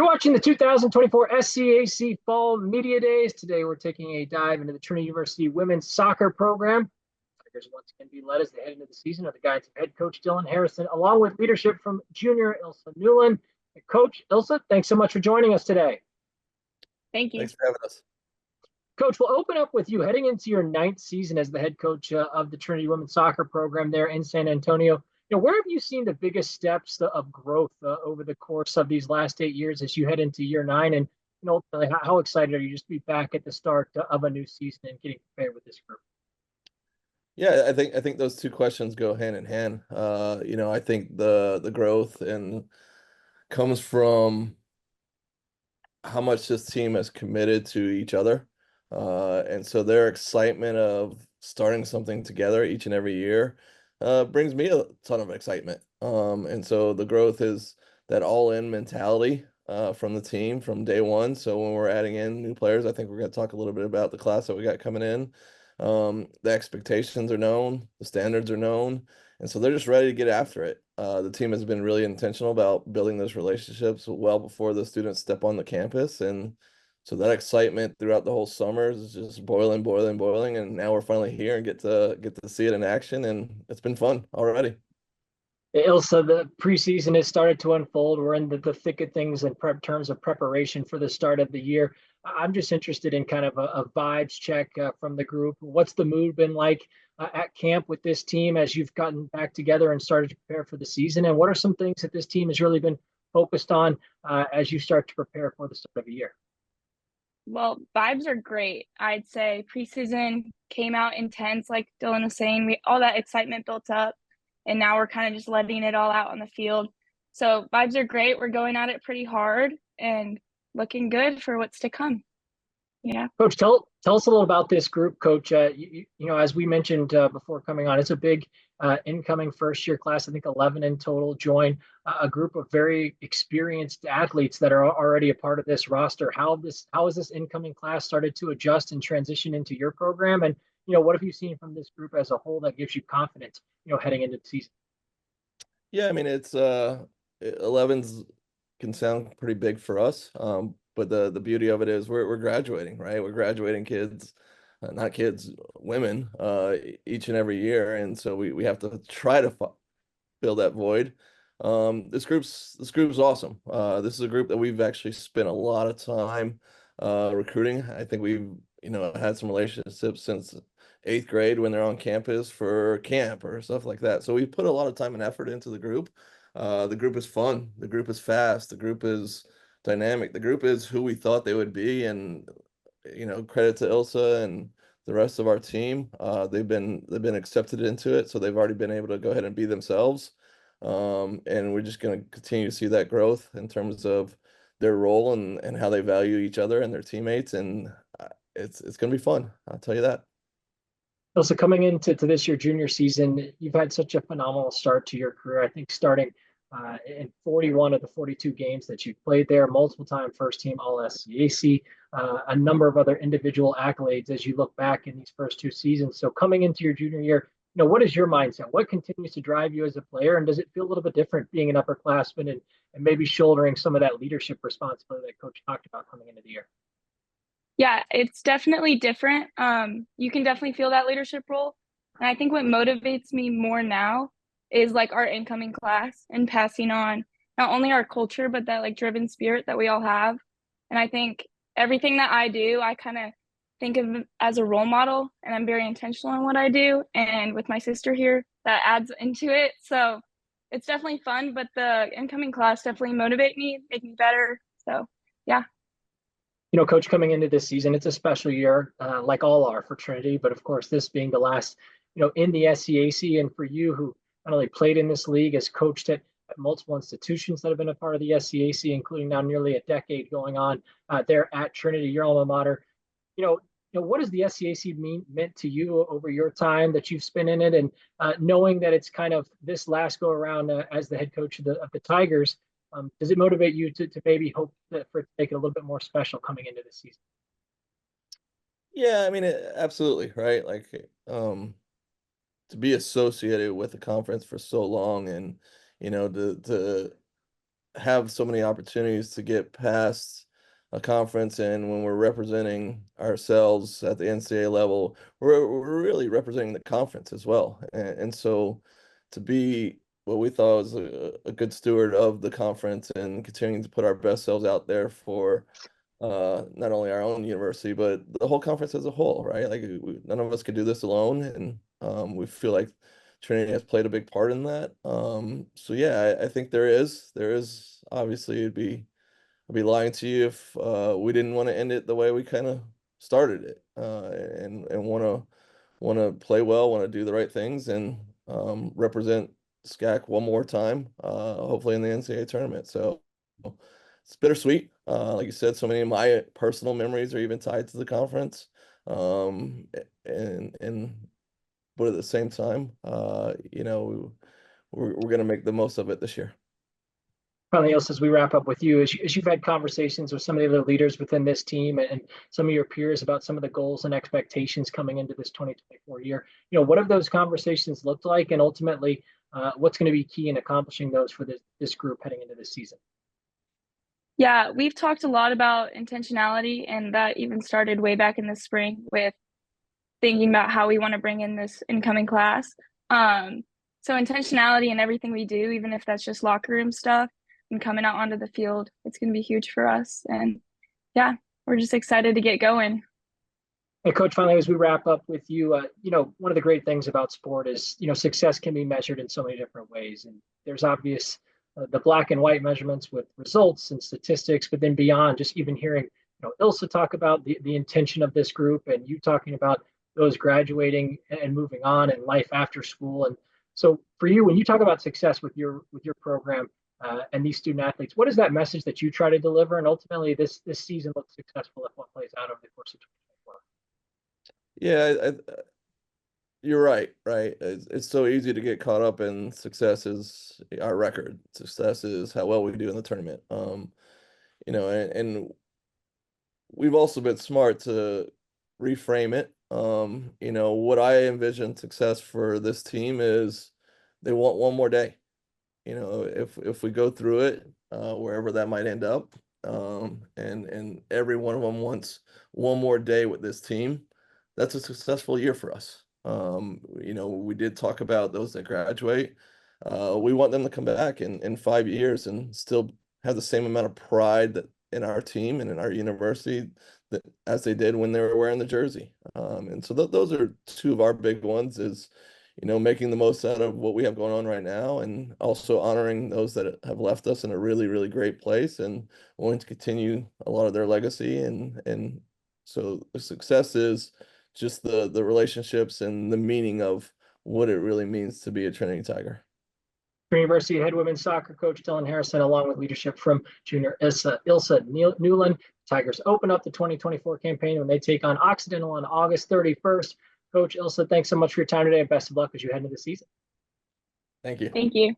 You're watching the 2024 SCAC Fall Media Days. Today, we're taking a dive into the Trinity University women's soccer program. Tigers once again be led as they head into the season under the guidance of head coach Dylan Harrison, along with leadership from junior Ilsa Newland. Coach Ilsa, thanks so much for joining us today. Thank you. Thanks for having us. Coach, we'll open up with you heading into your 9th season as the head coach of the Trinity women's soccer program there in San Antonio. Where have you seen the biggest steps of growth over the course of these last 8 years as you head into year 9? And ultimately, how excited are you just to be back at the start of a new season and getting prepared with this group? Yeah, I think those two questions go hand in hand. I think the growth and comes from how much this team has committed to each other. And so their excitement of starting something together each and every year brings me a ton of excitement. And so the growth is that all-in mentality from the team from day one. So when we're adding in new players, I think we're going to talk a little bit about the class that we got coming in. The expectations are known, the standards are known, and so they're just ready to get after it. The team has been really intentional about building those relationships well before the students step on the campus, and so that excitement throughout the whole summer is just boiling, and now we're finally here and get to see it in action, and it's been fun already. Ilsa, the preseason has started to unfold. We're in the thick of things in terms of preparation for the start of the year. I'm just interested in kind of a vibes check from the group. What's the mood been like at camp with this team as you've gotten back together and started to prepare for the season? And what are some things that this team has really been focused on as you start to prepare for the start of the year? Well, vibes are great. I'd say preseason came out intense, like Dylan was saying. All that excitement built up, and now we're kind of just letting it all out on the field. So vibes are great. We're going at it pretty hard and looking good for what's to come. Yeah. Coach, tell us a little about this group, Coach. As we mentioned before coming on, it's a big incoming first-year class. I think 11 in total join a group of very experienced athletes that are already a part of this roster. How has this incoming class started to adjust and transition into your program? And what have you seen from this group as a whole that gives you confidence, heading into the season? Yeah, I mean, it's 11s can sound pretty big for us, but the beauty of it is we're graduating, right? We're graduating kids, not kids, women, each and every year, and so we have to try to fill that void. This group's awesome. This is a group that we've actually spent a lot of time recruiting. I think we've had some relationships since 8th grade when they're on campus for camp or stuff like that. So we put a lot of time and effort into the group. The group is fun. The group is fast. The group is dynamic. The group is who we thought they would be, and credit to Ilsa and the rest of our team. They've been accepted into it, so they've already been able to go ahead and be themselves. And we're just going to continue to see that growth in terms of their role and how they value each other and their teammates, and it's going to be fun. I'll tell you that. So coming into this your junior season, you've had such a phenomenal start to your career. I think starting in 41 of the 42 games that you've played there, multiple-time first-team All-SCAC, a number of other individual accolades as you look back in these first 2 seasons. So coming into your junior year, what is your mindset? What continues to drive you as a player? And does it feel a little bit different being an upperclassman and maybe shouldering some of that leadership responsibility that Coach talked about coming into the year? Yeah, it's definitely different. You can definitely feel that leadership role. And I think what motivates me more now is like our incoming class and passing on not only our culture, but that like driven spirit that we all have. And I think everything that I do, I kind of think of as a role model, and I'm very intentional in what I do. And with my sister here, that adds into it. So it's definitely fun, but the incoming class definitely motivate me, make me better. So yeah. Coach, coming into this season, it's a special year, like all are for Trinity, but of course, this being the last, in the SCAC, and for you who not only played in this league, has coached at multiple institutions that have been a part of the SCAC, including now nearly a decade going on there at Trinity, your alma mater. What does the SCAC meant to you over your time that you've spent in it, and knowing that it's kind of this last go around as the head coach of the Tigers? Does it motivate you to maybe hope for it to make it a little bit more special coming into this season? Yeah, I mean, absolutely, right? Like, to be associated with the conference for so long, and to have so many opportunities to get past a conference, and when we're representing ourselves at the NCAA level, we're really representing the conference as well. And so to be what we thought was a good steward of the conference and continuing to put our best selves out there for not only our own university, but the whole conference as a whole, right? Like none of us could do this alone. And we feel like Trinity has played a big part in that. So yeah, I think there is obviously I'd be lying to you if we didn't want to end it the way we kind of started it, and want to play well, want to do the right things, and represent SCAC one more time, hopefully in the NCAA tournament. So it's bittersweet. Like you said, so many of my personal memories are even tied to the conference, and but at the same time, you know, we're gonna make the most of it this year. Finally, Ilsa, as we wrap up with you, as you've had conversations with some of the other leaders within this team and some of your peers about some of the goals and expectations coming into this 2024 year, you know, what have those conversations looked like, and ultimately, what's going to be key in accomplishing those for this group heading into this season? Yeah, we've talked a lot about intentionality, and that even started way back in the spring with thinking about how we want to bring in this incoming class. So intentionality in everything we do, even if that's just locker room stuff and coming out onto the field, it's going to be huge for us. And yeah, we're just excited to get going. And Coach, finally, as we wrap up with you, you know, one of the great things about sport is, you know, success can be measured in so many different ways. And there's obvious the black and white measurements with results and statistics, but then beyond, just even hearing, you know, Ilsa talk about the intention of this group, and you talking about those graduating and moving on and life after school. And so for you, when you talk about success with your program and these student athletes, what is that message that you try to deliver? And ultimately, this season looks successful if what plays out over the course of 2024. Yeah, you're right. It's so easy to get caught up in success is our record. Success is how well we do in the tournament. You know, and we've also been smart to reframe it. You know, what I envision success for this team is they want one more day. You know, if we go through it, wherever that might end up, and every one of them wants one more day with this team, that's a successful year for us. You know, we did talk about those that graduate. We want them to come back in 5 years and still have the same amount of pride that in our team and in our university that as they did when they were wearing the jersey. And so those are two of our big ones is, you know, making the most out of what we have going on right now, and also honoring those that have left us in a really, really great place and wanting to continue a lot of their legacy. And so the success is just the relationships and the meaning of what it really means to be a Trinity Tiger. University head women's soccer coach Dylan Harrison, along with leadership from junior Ilsa Newland. Tigers open up the 2024 campaign when they take on Occidental on August 31st. Coach Ilsa, thanks so much for your time today, and best of luck as you head into the season. Thank you. Thank you.